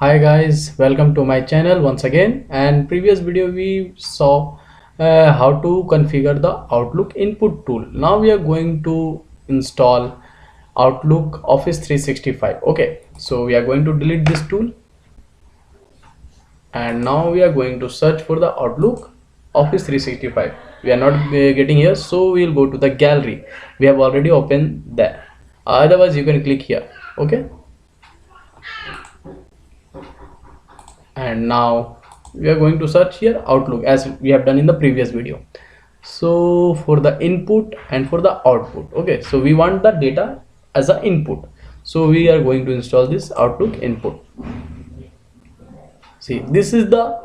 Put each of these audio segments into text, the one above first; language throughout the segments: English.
Hi guys, welcome to my channel once again. And previous video we saw how to configure the Outlook input tool. Now we are going to install Outlook Office 365. Okay, so we are going to delete this tool and now we are going to search for the Outlook Office 365. We are not getting here, so we will go to the gallery. We have already opened there. Otherwise you can click here. Okay, and now we are going to search here Outlook as we have done in the previous video. So for the input and for the output, okay, so we want the data as an input, so we are going to install this Outlook input. See, this is the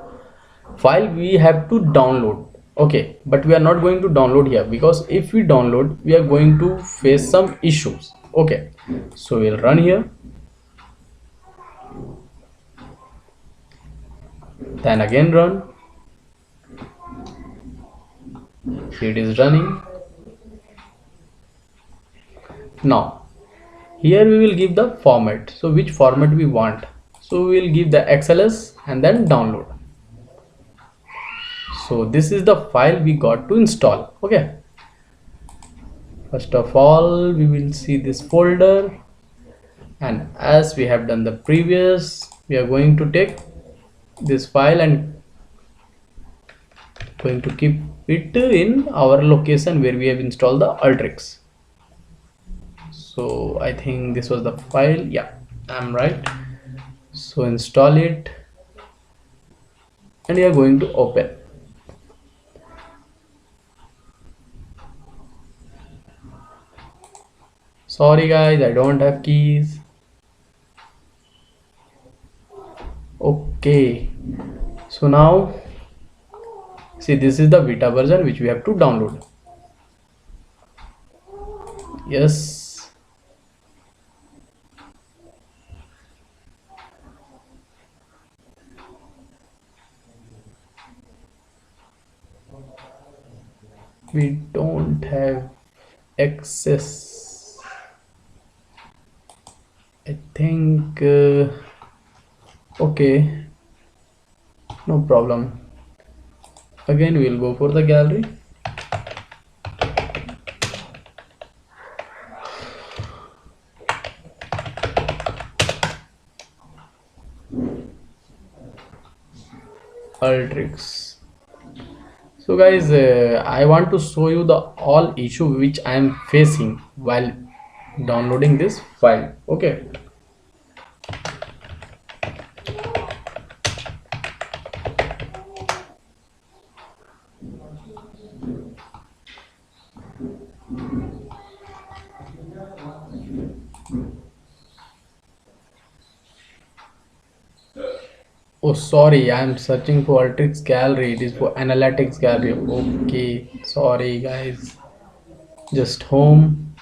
file we have to download. Okay, but we are not going to download here because if we download we are going to face some issues. Okay, so we'll run here, then again run. See, it is running. Now here we will give the format, so which format we want, so we will give the XLS and then download. So this is the file we got to install. Okay, first of all we will see this folder, and as we have done the previous, we are going to take this file and going to keep it in our location where we have installed the Ultrix. So I think this was the file. Yeah, I'm right. So install it and we are going to open. Sorry guys, I don't have keys. Okay, so now see, this is the beta version which we have to download. Yes, we don't have access. I think okay, no problem. Again we will go for the gallery. Ultrix. So guys, I want to show you the all issue which I am facing while downloading this file. Okay, oh sorry, I am searching for Ultrix gallery. It is for analytics gallery. Okay, sorry guys, just home,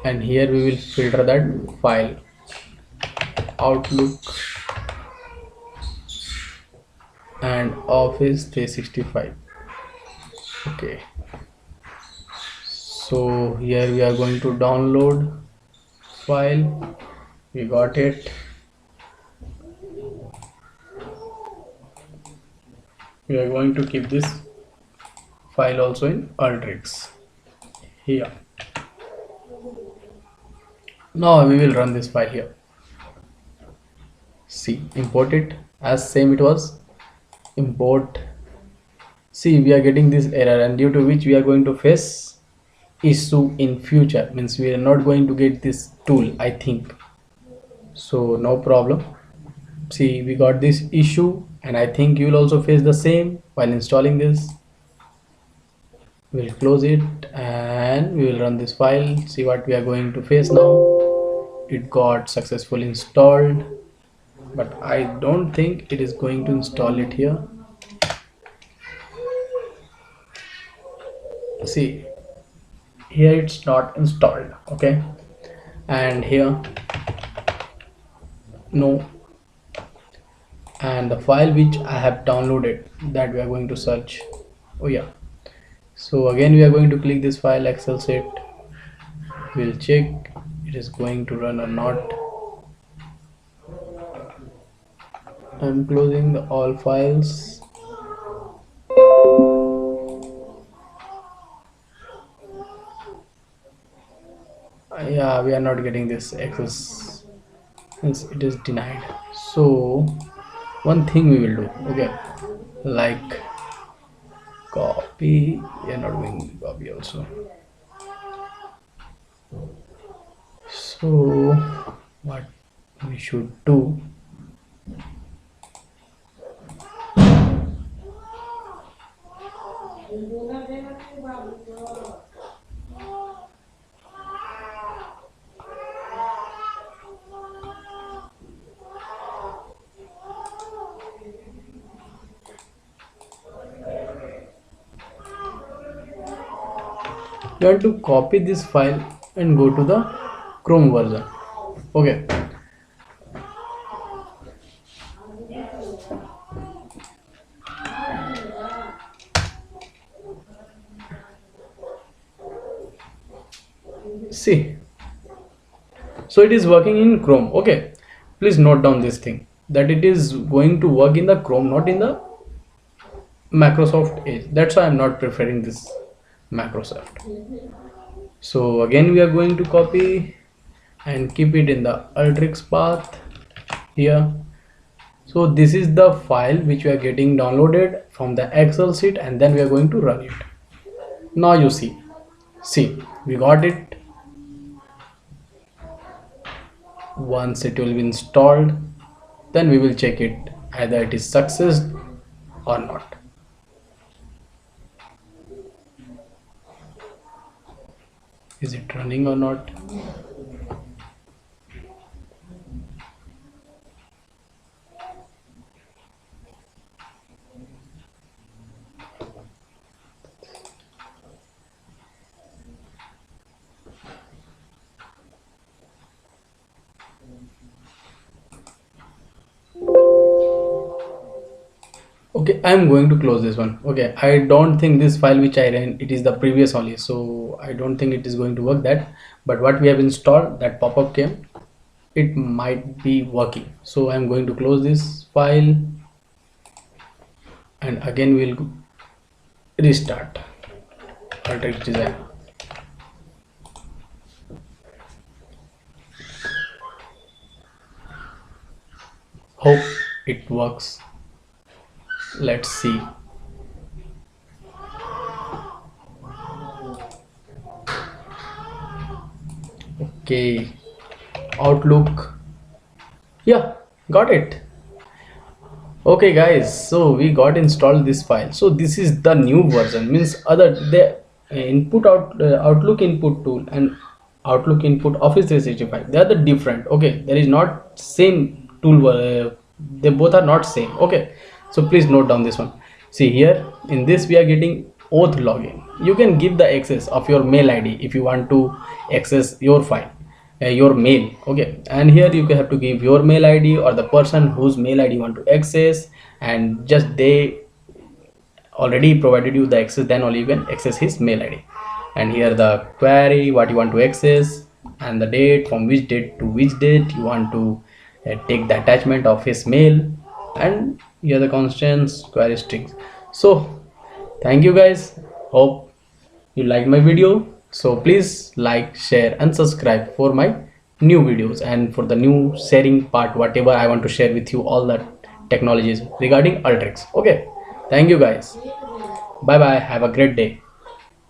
and here we will filter that file Outlook and Office 365. Okay, so here we are going to download file. We got it. We are going to keep this file also in Ultrix here. Now we will run this file here. See, import it as same it was. Import. See, we are getting this error, and due to which we are going to face issue in future, means we are not going to get this tool, I think. So no problem. See, we got this issue, and I think you will also face the same while installing this. We'll close it and we will run this file. See what we are going to face now. It got successfully installed, but I don't think it is going to install it here. See, here it's not installed. Okay, and here no, and the file which I have downloaded, that we are going to search. Oh yeah, so again we are going to click this file Excel sheet. We'll check it is going to run or not. I'm closing the all files. Yeah, we are not getting this access since it is denied. So one thing we will do, okay, like copy. We are not doing copy also. So what we should do, you have to copy this file and go to the Chrome version. Okay, see, so it is working in Chrome. Okay, please note down this thing, that it is going to work in the Chrome, not in the Microsoft Edge. That's why I'm not preferring this Microsoft. So again we are going to copy and keep it in the Ultrix path here. So this is the file which we are getting downloaded from the Excel sheet, and then we are going to run it. Now you see, we got it. Once it will be installed, then we will check it either it is success or not. Is it running or not? Okay, I'm going to close this one. Okay, I don't think this file which I ran, it is the previous only, so I don't think it is going to work that. But what we have installed, that pop-up came, it might be working. So I'm going to close this file, and again we'll restart Ultrix Design. Hope it works. Let's see. Okay, Outlook. Yeah, got it. Okay guys, so we got installed this file. So this is the new version, means other the Outlook input tool and Outlook input Office 365, they are the different. Okay, there is not same tool, they both are not same. Okay, so please note down this one. See here in this we are getting auth login. You can give the access of your mail ID if you want to access your file, your mail. Okay, and here you have to give your mail ID or the person whose mail ID you want to access, and just they already provided you the access, then only you can access his mail ID. And here the query what you want to access, and the date, from which date to which date you want to take the attachment of his mail, and here the constants, query strings. So thank you guys, hope you liked my video. So please like, share and subscribe for my new videos, and for the new sharing part, whatever I want to share with you, all the technologies regarding Ultrix. Okay, thank you guys, bye bye, have a great day.